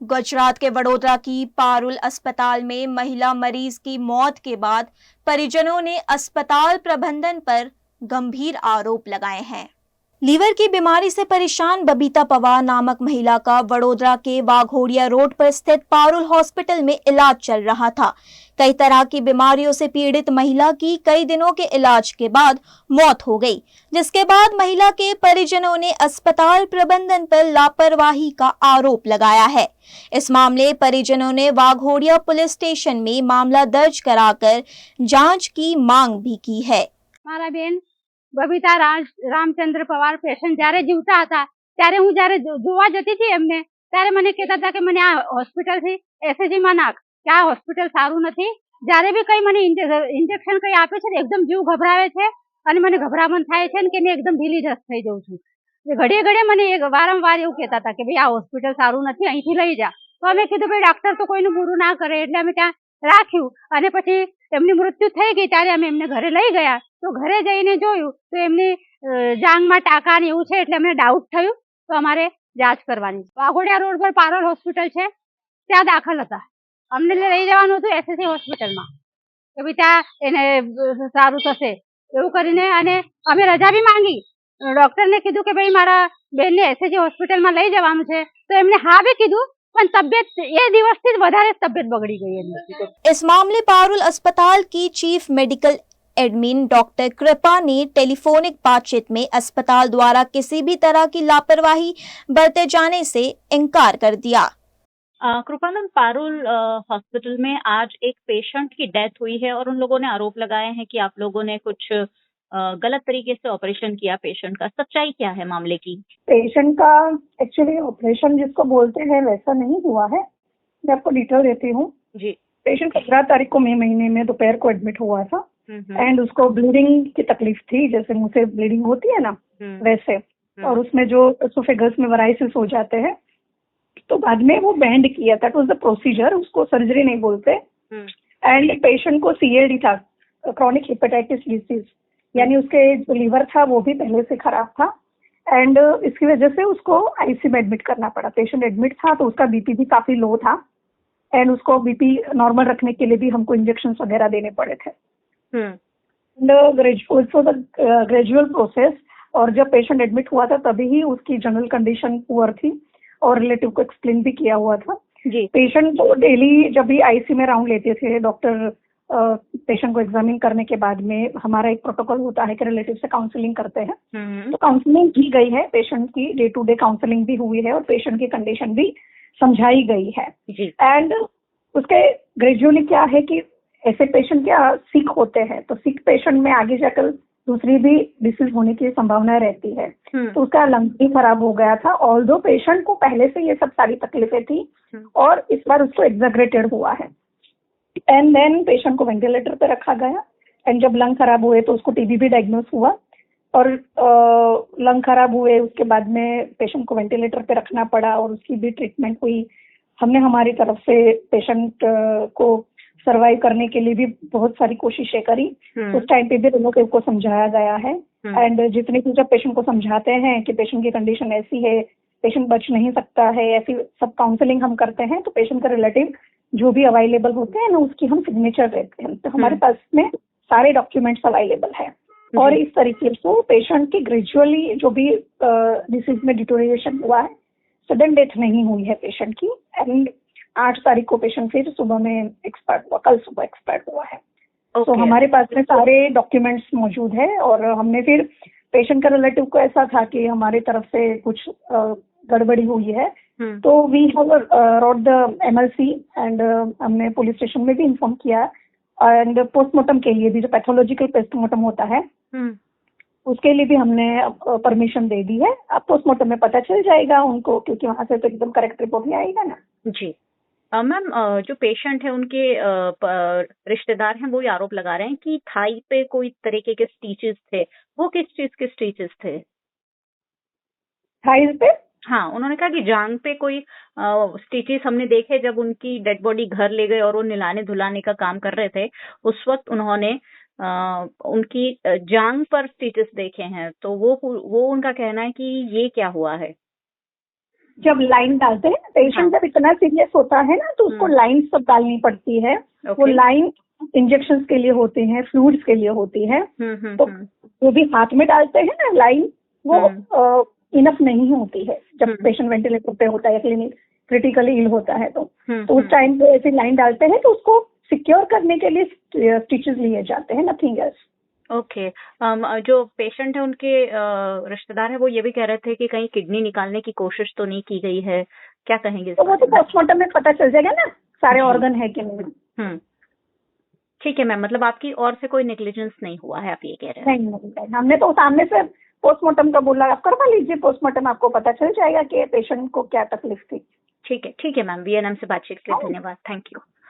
गुजरात के वडोदरा की पारुल अस्पताल में महिला मरीज की मौत के बाद परिजनों ने अस्पताल प्रबंधन पर गंभीर आरोप लगाए हैं। लीवर की बीमारी से परेशान बबीता पवार नामक महिला का वडोदरा के वाघोड़िया रोड पर स्थित पारुल हॉस्पिटल में इलाज चल रहा था। कई तरह की बीमारियों से पीड़ित महिला की कई दिनों के इलाज के बाद मौत हो गई, जिसके बाद महिला के परिजनों ने अस्पताल प्रबंधन पर लापरवाही का आरोप लगाया है। इस मामले परिजनों ने वाघोड़िया पुलिस स्टेशन में मामला दर्ज कराकर जांच की मांग भी की है। મારા બેન બબીતા રામચંદ્ર પવાર પેશન્ટ જ્યારે જીવતા હતા ત્યારે હું જ્યારે જોવા જતી હતી એમને ત્યારે મને કહેતા હતા કે મને આ હોસ્પિટલ થી એસએજી માં નાખ કે આ હોસ્પિટલ સારું નથી। જ્યારે બી કઈ મને ઇન્જેક્શન કઈ આપે છે એકદમ જીવ ગભરાવે છે અને મને ગભરામણ થાય છે કે મેં એકદમ ઢીલી જસ થઈ જાઉં છું। ઘડીએ ઘડીએ મને વારંવાર એવું કહેતા હતા કે ભાઈ આ હોસ્પિટલ સારું નથી, અહીંથી લઈ જા। તો અમે કીધું ભાઈ ડોક્ટર તો કોઈનું બુરું ના કરે એટલે અમે ત્યાં રાખ્યું અને પછી એમની મૃત્યુ થઈ ગઈ ત્યારે અમે એમને ઘરે લઈ ગયા। તો ઘરે જઈને જોયું તો એમની જાંઘમાં ટાંકા ને એવું છે એટલે અમને ડાઉટ થયું તો અમારે જાંચ કરવાની। વાઘોડિયા રોડ પર પારોલ હોસ્પિટલ છે ત્યાં દાખલ હતા। અમને લઈ જવાનું હતું એસએસસી હોસ્પિટલમાં કે ભાઈ ત્યાં એને સારું થશે એવું કરીને અને અમે રજા બી માંગી। ડોક્ટરને કીધું કે ભાઈ મારા બેનને એસએસસી હોસ્પિટલમાં લઈ જવાનું છે તો એમને હા બી કીધું પણ તબિયત એ દિવસથી જ વધારે તબિયત બગડી ગઈ એમની। इस मामले पारुल अस्पताल की चीफ मेडिकल एडमिन डॉक्टर कृपा ने टेलीफोनिक बातचीत में अस्पताल द्वारा किसी भी तरह की लापरवाही बरते जाने से इनकार कर दिया। कृपा मैम, पारुल हॉस्पिटल में आज एक पेशेंट की डेथ हुई है और उन लोगों ने आरोप लगाए हैं कि आप लोगों ने कुछ गलत तरीके से ऑपरेशन किया पेशेंट का। सच्चाई क्या है मामले की? पेशेंट का एक्चुअली ऑपरेशन जिसको बोलते हैं वैसा नहीं हुआ है। मैं आपको डिटेल देती हूँ जी। पेशेंट 15 तारीख को मई महीने में दोपहर को एडमिट हुआ था एंड उसको ब्लीडिंग की तकलीफ थी, जैसे मुंह से ब्लीडिंग होती है ना वैसे, और उसमें जो एसोफेगस में वराइसिस हो जाते हैं तो बाद में वो बैंड किया था। इट वाज द प्रोसीजर, उसको सर्जरी नहीं बोलते। एंड पेशेंट को सीएलडी था, क्रॉनिक हेपेटाइटिस डिसीज, यानी उसके जो लीवर था वो भी पहले से खराब था एंड इसकी वजह से उसको आईसीयू में एडमिट करना पड़ा। पेशेंट एडमिट था तो उसका बीपी भी काफी लो था एंड उसको बीपी नॉर्मल रखने के लिए भी हमको इंजेक्शन वगैरह देने पड़े थे। ग्रेजुअल प्रोसेस, और जब पेशेंट एडमिट हुआ था तभी ही उसकी जनरल कंडीशन पुअर थी और रिलेटिव को एक्सप्लेन भी किया हुआ था। पेशेंट को डेली जब भी आईसीयू में राउंड लेते थे डॉक्टर, पेशेंट को एग्जामिन करने के बाद में हमारा एक प्रोटोकॉल होता है कि रिलेटिव से काउंसलिंग करते हैं। तो काउंसलिंग की गई है, पेशेंट की डे टू डे काउंसलिंग भी हुई है और पेशेंट की कंडीशन भी समझाई गई है। एंड उसके ग्रेजुअली क्या है कि ऐसे पेशेंट क्या सिक होते हैं तो सिक पेशेंट में आगे जाकर दूसरी भी डिसीज होने की संभावना रहती है। तो उसका लंग भी खराब हो गया था, ऑल्दो पेशेंट को पहले से ये सब सारी तकलीफें थी और इस बार उसको एग्जैगरेटेड हुआ है। एंड देन पेशेंट को वेंटिलेटर पे रखा गया एंड जब लंग खराब हुए तो उसको टीबी भी डायग्नोस हुआ और लंग खराब हुए उसके बाद में पेशेंट को वेंटिलेटर पे रखना पड़ा और उसकी भी ट्रीटमेंट हुई। हमने हमारी तरफ से पेशेंट को सर्वाइव करने के लिए भी बहुत सारी कोशिशें करी। उस टाइम पे भी रिलेटिव को समझाया गया है एंड जितने भी जब पेशेंट को समझाते हैं कि पेशेंट की कंडीशन ऐसी है, पेशेंट बच नहीं सकता है, ऐसी सब काउंसलिंग हम करते हैं तो पेशेंट का रिलेटिव जो भी अवेलेबल होते हैं ना उसकी हम सिग्नेचर देते हैं। तो हमारे पास में सारे डॉक्यूमेंट्स अवेलेबल है और इस तरीके से पेशेंट की ग्रेजुअली जो भी डिसीज में डिटोरिएशन हुआ है, सडन डेथ नहीं हुई है पेशेंट की। एंड 8 तारीख को पेशेंट फिर सुबह में एक्सपायर हुआ, कल सुबह एक्सपायर हुआ है। तो हमारे पास में सारे डॉक्यूमेंट्स मौजूद है और हमने फिर पेशेंट का रिलेटिव को ऐसा था कि हमारी तरफ से कुछ गड़बड़ी हुई है तो we have wrote the MLC and हमने पुलिस स्टेशन में भी इन्फॉर्म किया एंड पोस्टमार्टम के लिए भी जो पैथोलॉजिकल पोस्टमार्टम होता है उसके लिए भी हमने परमिशन दे दी है। अब पोस्टमार्टम में पता चल जाएगा उनको, क्योंकि वहां से तो एकदम करेक्ट रिपोर्ट नहीं आएगा ना। जी मैम, जो पेशेंट है उनके रिश्तेदार हैं वो ये आरोप लगा रहे हैं कि थाई पे कोई तरीके के स्टिचेस थे, वो किस चीज के स्टिचेस थे? थाइज पे? हाँ, उन्होंने कहा कि जांग पे कोई स्टिचेस हमने देखे जब उनकी डेड बॉडी घर ले गए और वो निलाने धुलाने का काम कर रहे थे उस वक्त उन्होंने उनकी जांग पर स्टिचेस देखे हैं। तो वो उनका कहना है कि ये क्या हुआ है? जब लाइन डालते हैं पेशेंट जब इतना सीरियस होता है ना तो उसको लाइन सब डालनी पड़ती है। वो लाइन इंजेक्शन के लिए होते हैं, फ्लूइड्स के लिए होती है। तो वो भी हाथ में डालते हैं ना लाइन, वो इनफ नहीं होती है जब पेशेंट वेंटिलेटर पे होता है, क्रिटिकली इल होता है। तो उस टाइम पे ऐसी लाइन डालते हैं तो उसको सिक्योर करने के लिए स्टिचेस लिए जाते हैं, नथिंग एल्स। ओके। जो पेशेंट है उनके रिश्तेदार है वो ये भी कह रहे थे कि कहीं किडनी निकालने की कोशिश तो नहीं की गई है, क्या कहेंगे? तो वो तो पोस्टमार्टम में पता चल जाएगा ना सारे ऑर्गन है कि नहीं। ठीक है मैम, मतलब आपकी ओर से कोई नेग्लिजेंस नहीं हुआ है, आप ये कह रहे हैं? नहीं, हमने तो सामने से पोस्टमार्टम का बोला, आप करवा लीजिए पोस्टमार्टम, आपको पता चल जाएगा कि पेशेंट को क्या तकलीफ थी। ठीक है मैम, VNM से बातचीत के लिए धन्यवाद, थैंक यू।